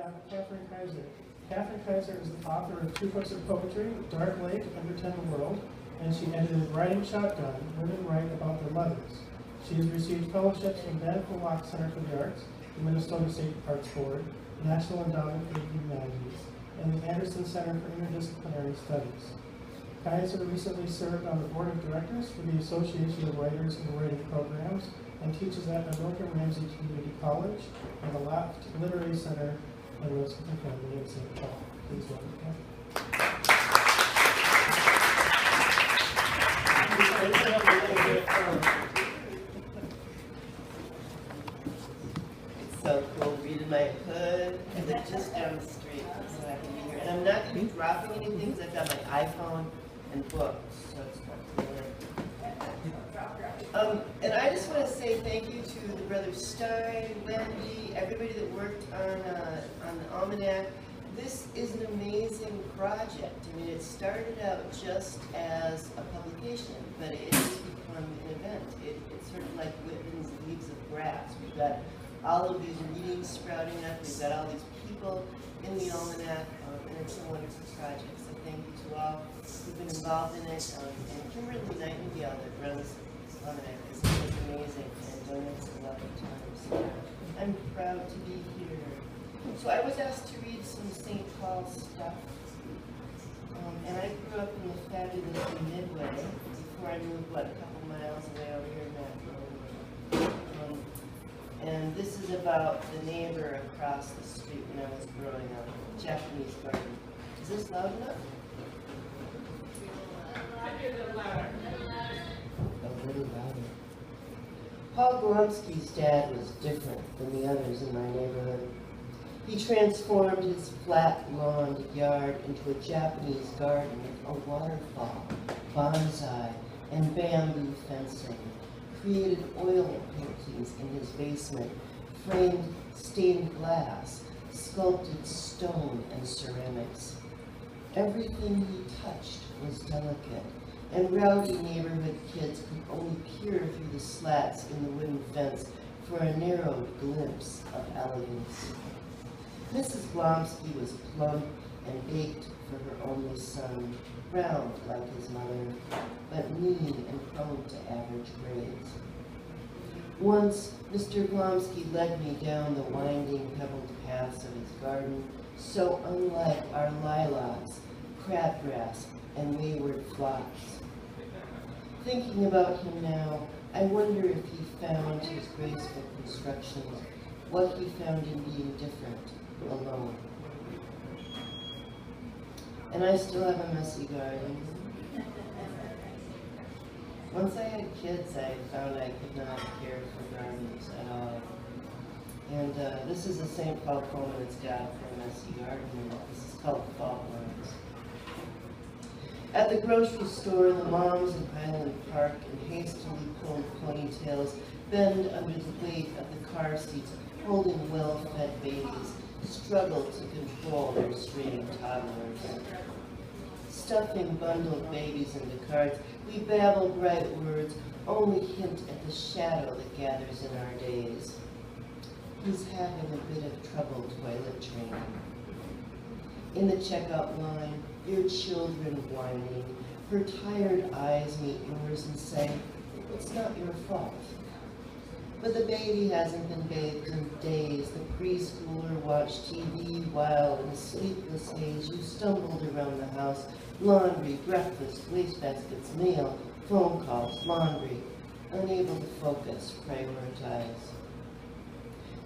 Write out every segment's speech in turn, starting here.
have Kathryn Kysar. Kathryn Kysar is the author of 2 books of poetry, Dark Lake, Undertone the World, and she edited Writing Shotgun, Women Write About Their Mothers. She has received fellowships from Bene Center for the Arts, the Minnesota State Arts Board, the National Endowment for the Humanities, and the Anderson Center for Interdisciplinary Studies. Kysar recently served on the board of directors for the Association of Writers and Writing Programs and teaches at Milton Ramsey Community College and the Laft Literary Center and lives with her family in St. Paul. Please welcome Kathryn. It's so cool reading my hood, and they're just down the street, so I can be here. And I'm not going to be dropping anything because I've got my iPhone and books, so it's not clear. And I just want to say thank you to the brothers Stein, Wendy, everybody that worked on the almanac. This is an amazing project. I mean, it started out just as a publication, but it has become an event. It's sort of like Whitman's Leaves of Grass. We've got all of these readings sprouting up. We've got all these people in the almanac, and it's a wonderful project. So thank you to all who've been involved in it. And Kimberly Nightingale that runs almanac is amazing and donates a lot of time. So I'm proud to be here. So I was asked to read some St. Paul stuff. And I grew up in the fabulous Midway before I moved, a couple miles away over here in that road. And this is about the neighbor across the street when I was growing up, Japanese garden. Is this loud enough? A little louder. Paul Glomsky's dad was different than the others in my neighborhood. He transformed his flat-lawned yard into a Japanese garden with a waterfall, bonsai, and bamboo fencing, created oil paintings in his basement, framed stained glass, sculpted stone and ceramics. Everything he touched was delicate, and rowdy neighborhood kids could only peer through the slats in the wooden fence for a narrow glimpse of elegance. Mrs. Glomsky was plump and baked for her only son, round like his mother, but lean and prone to average grades. Once, Mr. Glomsky led me down the winding, pebbled paths of his garden, so unlike our lilacs, crabgrass, and wayward phlox. Thinking about him now, I wonder if he found his graceful constructions, what he found in being different, alone. And I still have a messy garden. Once I had kids, I found I could not care for gardens at all. And this is a St. Paul poem that's got for a messy garden, and this is called Fault Lines. At the grocery store, the moms in Highland Park in hastily pulled ponytails bend under the weight of the car seats, holding well-fed babies, struggle to control their straining toddlers. Stuffing bundled babies into carts, we babble bright words, only hint at the shadow that gathers in our days. He's having a bit of trouble toilet training. In the checkout line, your children whining, her tired eyes meet yours and say, "It's not your fault." But the baby hasn't been bathed in days. The preschooler watched TV while in a sleepless haze you stumbled around the house. Laundry, breakfast, wastebaskets, mail, phone calls, laundry. Unable to focus, prioritize.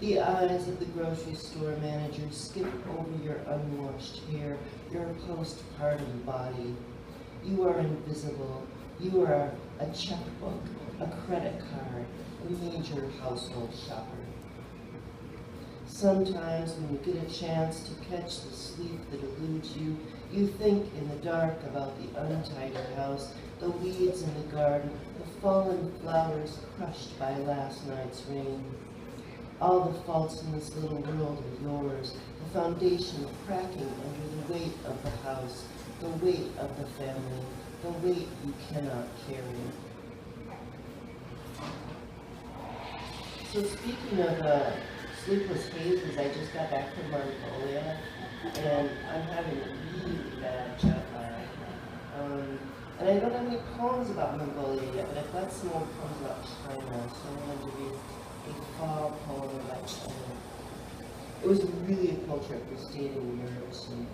The eyes of the grocery store manager skip over your unwashed hair, your postpartum body. You are invisible. You are a checkbook, a credit card, a major household shopper. Sometimes when you get a chance to catch the sleep that eludes you, you think in the dark about the untidy house, the weeds in the garden, the fallen flowers crushed by last night's rain. All the faults in this little world are yours, the foundation cracking under the weight of the house, the weight of the family, the weight you cannot carry. So speaking of sleepless hazes. I just got back from Mongolia, and I'm having really bad jet lag. And I don't have any poems about Mongolia yet, but I've got some old poems about China, so I wanted to read a fall poem about China. It was really a cool trip. We stayed in yurts and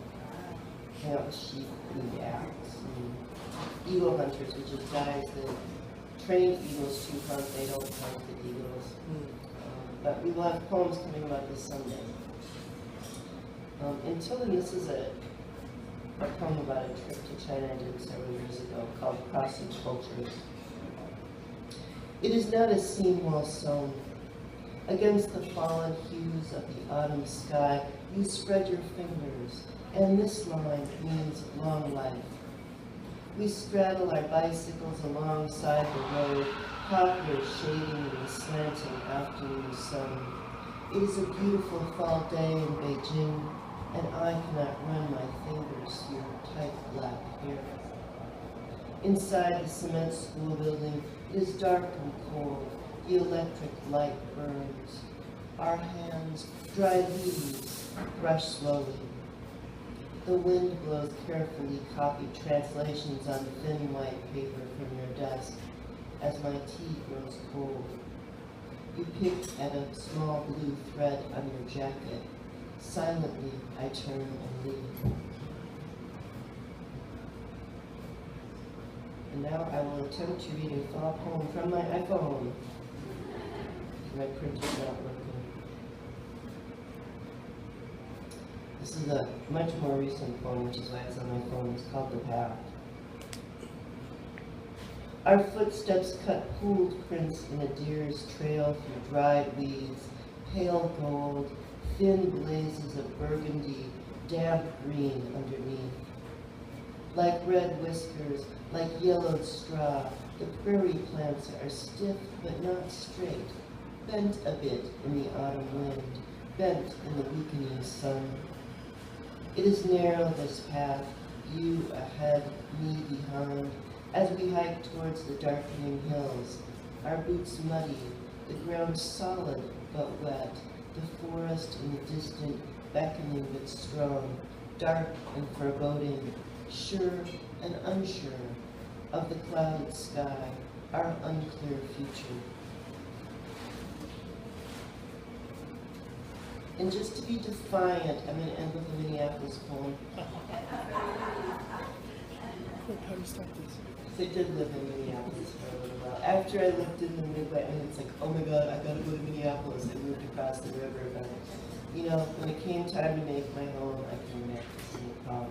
hang out with sheep and yaks and eagle hunters, which is guys that train eagles to hunt. They don't hunt the eagles. But we will have poems coming about this Sunday. Until then, this is a poem about a trip to China I did several years ago called Crossing Cultures. It is not a seam well sewn. Against the fallen hues of the autumn sky, you spread your fingers, and this line means long life. We straddle our bicycles alongside the road, poplars shading the slanting afternoon sun. It is a beautiful fall day in Beijing, and I cannot run my fingers through your tight black hair. Inside the cement school building, it is dark and cold. The electric light burns. Our hands, dry leaves, brush slowly. The wind blows carefully copied translations on thin white paper from your desk as my tea grows cold. You pick at a small blue thread on your jacket. Silently, I turn and leave. And now I will attempt to read a fall poem from my iPhone. My printer's not working. This is a much more recent poem, which is why it's on my phone. It's called The Path. Our footsteps cut pooled prints in a deer's trail through dried weeds, pale gold, thin blazes of burgundy, damp green underneath. Like red whiskers, like yellowed straw, the prairie plants are stiff but not straight, bent a bit in the autumn wind, bent in the weakening sun. It is narrow, this path, you ahead, me behind, as we hike towards the darkening hills, our boots muddy, the ground solid but wet, the forest in the distant, beckoning but strong, dark and foreboding, sure and unsure of the clouded sky, our unclear future. And just to be defiant, I'm going to end with a Minneapolis poem. How do you start this? I did live in Minneapolis for a little while. After I lived in the Midwest, and it's like, oh my God, I gotta go to Minneapolis. I moved across the river, but you know, when it came time to make my home, I came back to St. Paul.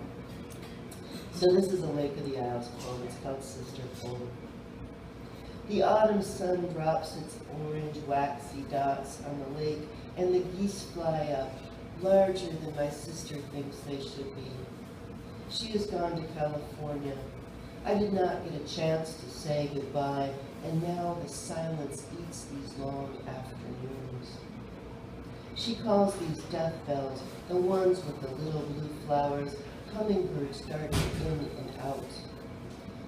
So this is a Lake of the Isles poem. It's called Sister Poem. The autumn sun drops its orange, waxy dots on the lake, and the geese fly up, larger than my sister thinks they should be. She has gone to California. I did not get a chance to say goodbye, and now the silence eats these long afternoons. She calls these death bells, the ones with the little blue flowers, hummingbirds darting in and out.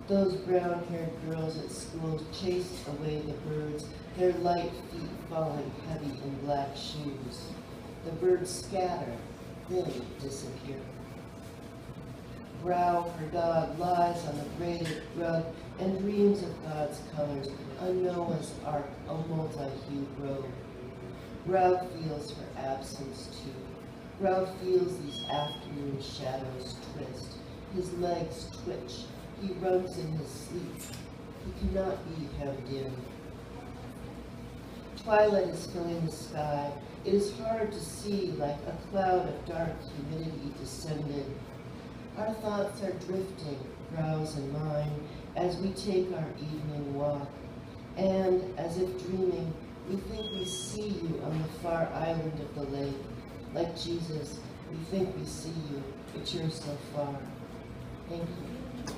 Those brown-haired girls at school chased away the birds, their light feet falling heavy in black shoes. The birds scatter, then disappear. Brow, her dog, lies on the braided rug and dreams of God's colors, a Noah's Ark, a multi-hued robe. Brow feels her absence too. Brow feels these afternoon shadows twist. His legs twitch. He runs in his sleep. He cannot be hemmed in. Twilight is filling the sky. It is hard to see, like a cloud of dark humidity descended. Our thoughts are drifting, Brow's and mine, as we take our evening walk. And, as if dreaming, we think we see you on the far island of the lake. Like Jesus, we think we see you, but you're so far. Thank you.